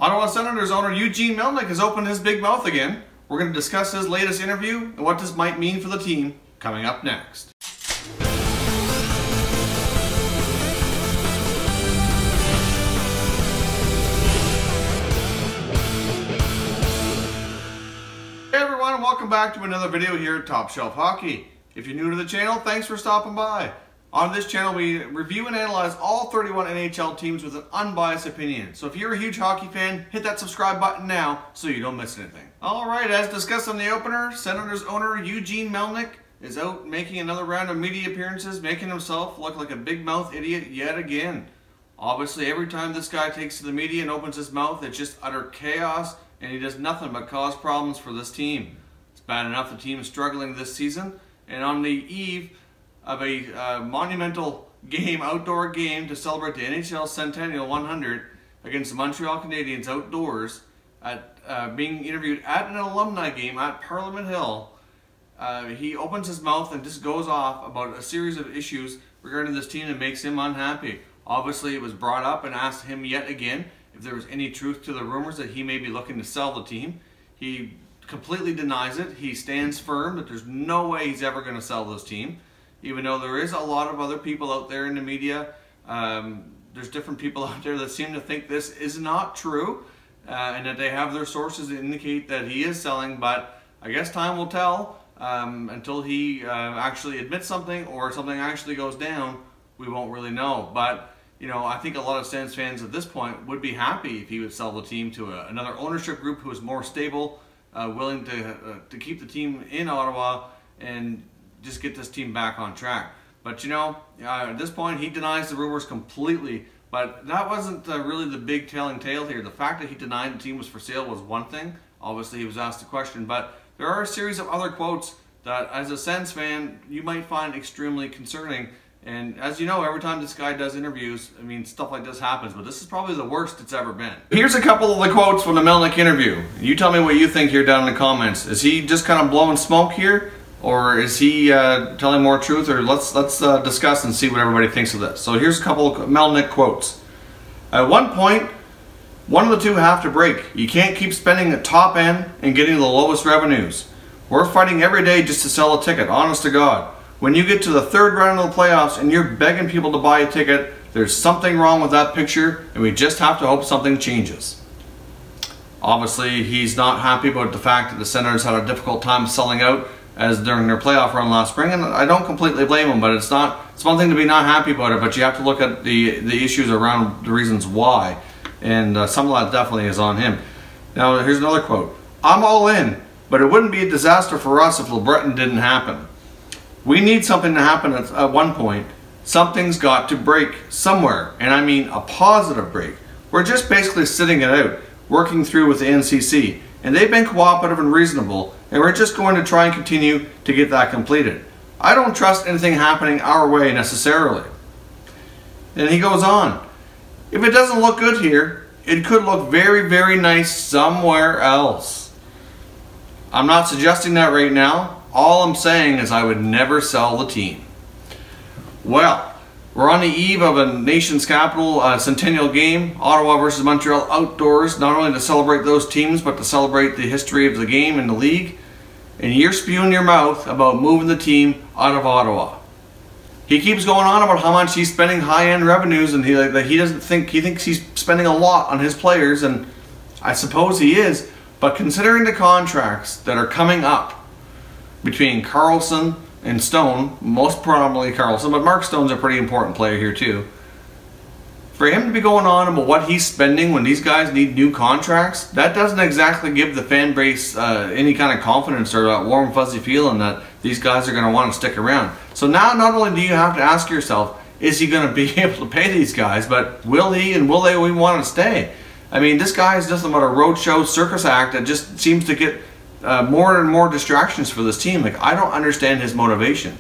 Ottawa Senators owner Melnyk has opened his big mouth again. We're going to discuss his latest interview and what this might mean for the team coming up next. Hey everyone, and welcome back to another video here at Top Shelf Hockey. If you're new to the channel, thanks for stopping by. On this channel, we review and analyze all 31 NHL teams with an unbiased opinion. So if you're a huge hockey fan, hit that subscribe button now so you don't miss anything. Alright, as discussed on the opener, Senators owner Melnyk is out making another round of media appearances, making himself look like a big mouth idiot yet again. Obviously, every time this guy takes to the media and opens his mouth, it's just utter chaos, and he does nothing but cause problems for this team. It's bad enough the team is struggling this season, and on the eve of a monumental game, outdoor game, to celebrate the NHL Centennial 100 against the Montreal Canadiens outdoors, at being interviewed at an alumni game at Parliament Hill, he opens his mouth and just goes off about a series of issues regarding this team that makes him unhappy. Obviously, it was brought up and asked him yet again if there was any truth to the rumors that he may be looking to sell the team. He completely denies it. He stands firm that there's no way he's ever going to sell this team. Even though there is a lot of other people out there in the media, there's different people out there that seem to think this is not true, and that they have their sources that indicate that he is selling, but I guess time will tell. Until he actually admits something or something actually goes down, we won't really know. But you know, I think a lot of Sens fans at this point would be happy if he would sell the team to another ownership group who is more stable, willing to keep the team in Ottawa and just get this team back on track. But you know, at this point he denies the rumors completely, but that wasn't really the big telling tale here. The fact that he denied the team was for sale was one thing. Obviously he was asked the question, but there are a series of other quotes that as a Sens fan you might find extremely concerning. And as you know, every time this guy does interviews, I mean, stuff like this happens, but this is probably the worst it's ever been. Here's a couple of the quotes from the Melnyk interview. You tell me what you think here down in the comments. Is he just kind of blowing smoke here? Or is he telling more truth? Or let's discuss and see what everybody thinks of this. So here's a couple of Melnyk quotes. At one point, one of the two have to break. You can't keep spending the top end and getting the lowest revenues. We're fighting every day just to sell a ticket, honest to God. When you get to the third round of the playoffs and you're begging people to buy a ticket, there's something wrong with that picture, and we just have to hope something changes. Obviously, he's not happy about the fact that the Senators had a difficult time selling out as during their playoff run last spring, and I don't completely blame him, but it's one thing to be not happy about it, but you have to look at the issues around the reasons why, and some of that definitely is on him. Now here's another quote. I'm all in, but it wouldn't be a disaster for us if Lebreton didn't happen. We need something to happen at one point. Something's got to break somewhere, and I mean a positive break. We're just basically sitting it out, working through with the NCC, and they've been cooperative and reasonable, and we're just going to try and continue to get that completed. I don't trust anything happening our way necessarily. And he goes on. If it doesn't look good here, it could look very, very nice somewhere else. I'm not suggesting that right now. All I'm saying is I would never sell the team. Well, we're on the eve of a nation's capital centennial game, Ottawa versus Montreal outdoors, not only to celebrate those teams, but to celebrate the history of the game and the league. And you're spewing your mouth about moving the team out of Ottawa. He keeps going on about how much he's spending high-end revenues, and he thinks he's spending a lot on his players, and I suppose he is. But considering the contracts that are coming up between Carlson and Stone, most prominently Carlson, but Mark Stone's a pretty important player here too. For him to be going on about what he's spending when these guys need new contracts, that doesn't exactly give the fan base any kind of confidence or that warm fuzzy feeling that these guys are going to want to stick around. So now not only do you have to ask yourself, is he going to be able to pay these guys, but will he and will they want to stay? I mean, this guy is nothing but a roadshow circus act that just seems to get more and more distractions for this team. Like, I don't understand his motivation.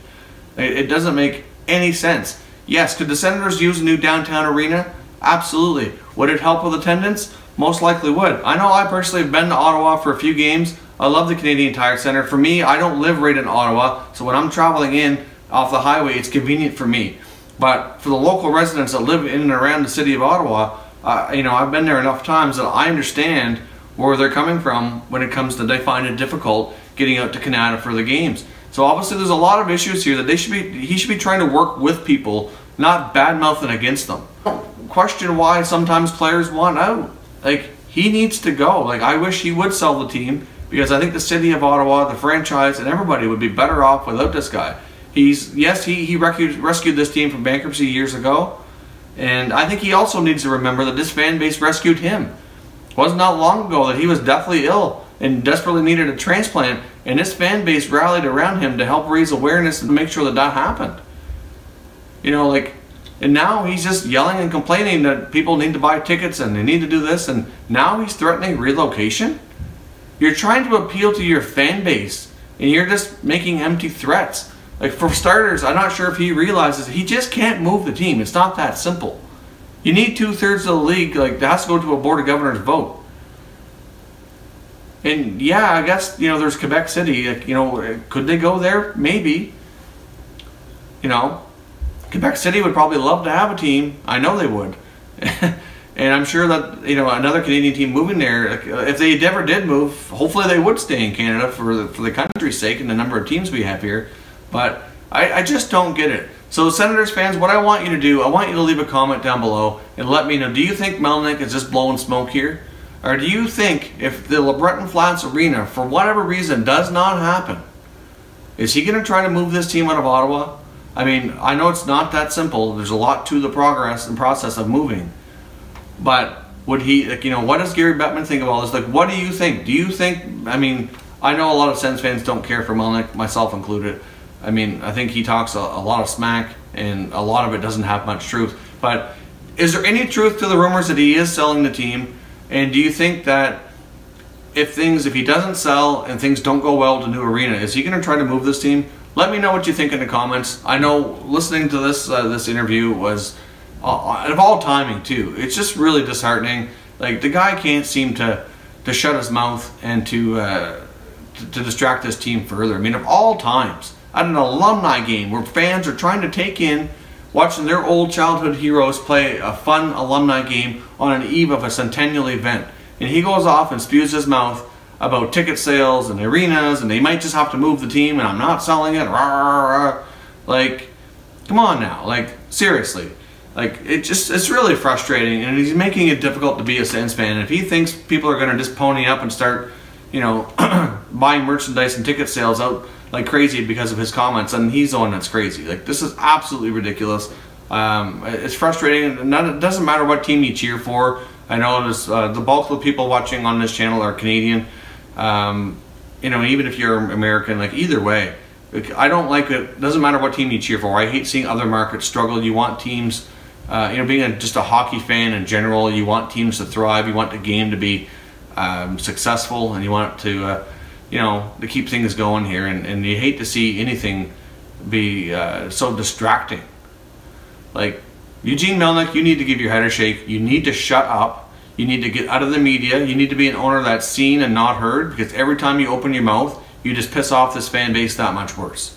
It doesn't make any sense. Yes, could the Senators use a new downtown arena? Absolutely. Would it help with attendance? Most likely would. I know I personally have been to Ottawa for a few games. I love the Canadian Tire Centre. For me, I don't live right in Ottawa, so when I'm traveling in off the highway, it's convenient for me. But for the local residents that live in and around the city of Ottawa, You know, I've been there enough times that I understand where they're coming from when it comes to they find it difficult getting out to Canada for the games. So obviously there's a lot of issues here that he should be trying to work with people, not bad-mouthing against them. Question why sometimes players want out. Like, he needs to go. Like, I wish he would sell the team, because I think the city of Ottawa, the franchise, and everybody would be better off without this guy. He rescued this team from bankruptcy years ago, and I think he also needs to remember that this fan base rescued him. It wasn't that long ago that he was deathly ill and desperately needed a transplant, and this fan base rallied around him to help raise awareness and make sure that that happened. You know, like, and now he's just yelling and complaining that people need to buy tickets and they need to do this, and now he's threatening relocation? You're trying to appeal to your fan base, and you're just making empty threats. Like, for starters, I'm not sure if he realizes he just can't move the team. It's not that simple. You need 2/3 of the league. Like, it has to go to a Board of Governors vote. And yeah, I guess, you know, there's Quebec City. Like, you know, could they go there? Maybe. You know, Quebec City would probably love to have a team. I know they would. And I'm sure that, you know, another Canadian team moving there, if they ever did move, hopefully they would stay in Canada for the country's sake and the number of teams we have here. But I just don't get it. So Senators fans, what I want you to do, I want you to leave a comment down below and let me know, do you think Melnyk is just blowing smoke here? Or do you think if the Lebreton Flats arena, for whatever reason, does not happen, is he going to try to move this team out of Ottawa? I mean, I know it's not that simple. There's a lot to the progress and process of moving. But would he, like, you know, what does Gary Bettman think of all this? Like, what do you think? Do you think, I mean, I know a lot of Sens fans don't care for Melnyk, myself included. I mean, I think he talks a lot of smack, and a lot of it doesn't have much truth. But is there any truth to the rumors that he is selling the team? And do you think that if he doesn't sell and things don't go well to new arena, is he going to try to move this team? Let me know what you think in the comments. I know listening to this interview was of all timing too. It's just really disheartening. Like, the guy can't seem to shut his mouth and to distract this team further. I mean, of all times, at an alumni game where fans are trying to take in watching their old childhood heroes play a fun alumni game on an eve of a centennial event, and he goes off and spews his mouth about ticket sales and arenas, and they might just have to move the team, and I'm not selling it. Rah, rah, rah. Like, come on now. Like, seriously. Like, it's really frustrating, and he's making it difficult to be a Sens fan. And if he thinks people are going to just pony up and start, you know, buying merchandise and ticket sales out like crazy because of his comments, and he's the one that's crazy. Like, this is absolutely ridiculous. It's frustrating. It doesn't matter what team you cheer for. I know the bulk of the people watching on this channel are Canadian. You know, even if you're American, like, either way, I don't like it. It doesn't matter what team you cheer for. I hate seeing other markets struggle. You want teams, you know, being just a hockey fan in general, you want teams to thrive. You want the game to be successful, and you want to you know, to keep things going here, and you hate to see anything be so distracting. Like, Eugene Melnyk, you need to give your head a shake. You need to shut up. You need to get out of the media. You need to be an owner that's seen and not heard, because every time you open your mouth, you just piss off this fan base that much worse.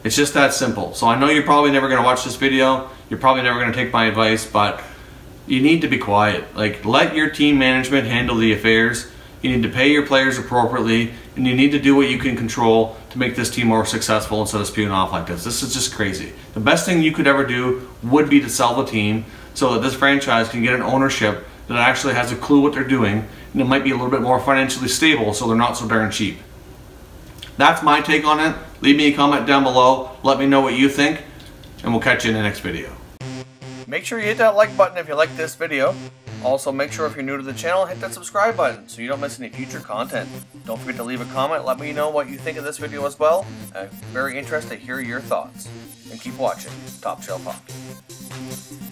It's just that simple. So I know you're probably never going to watch this video. You're probably never going to take my advice, but you need to be quiet. Like, let your team management handle the affairs. You need to pay your players appropriately, and you need to do what you can control to make this team more successful instead of spewing off like this. This is just crazy. The best thing you could ever do would be to sell the team so that this franchise can get an ownership that actually has a clue what they're doing, and it might be a little bit more financially stable so they're not so darn cheap. That's my take on it. Leave me a comment down below. Let me know what you think, and we'll catch you in the next video. Make sure you hit that like button if you like this video. Also, make sure if you're new to the channel, hit that subscribe button so you don't miss any future content. Don't forget to leave a comment. Let me know what you think of this video as well. I'm very interested to hear your thoughts. And keep watching Top Shelf Hockey.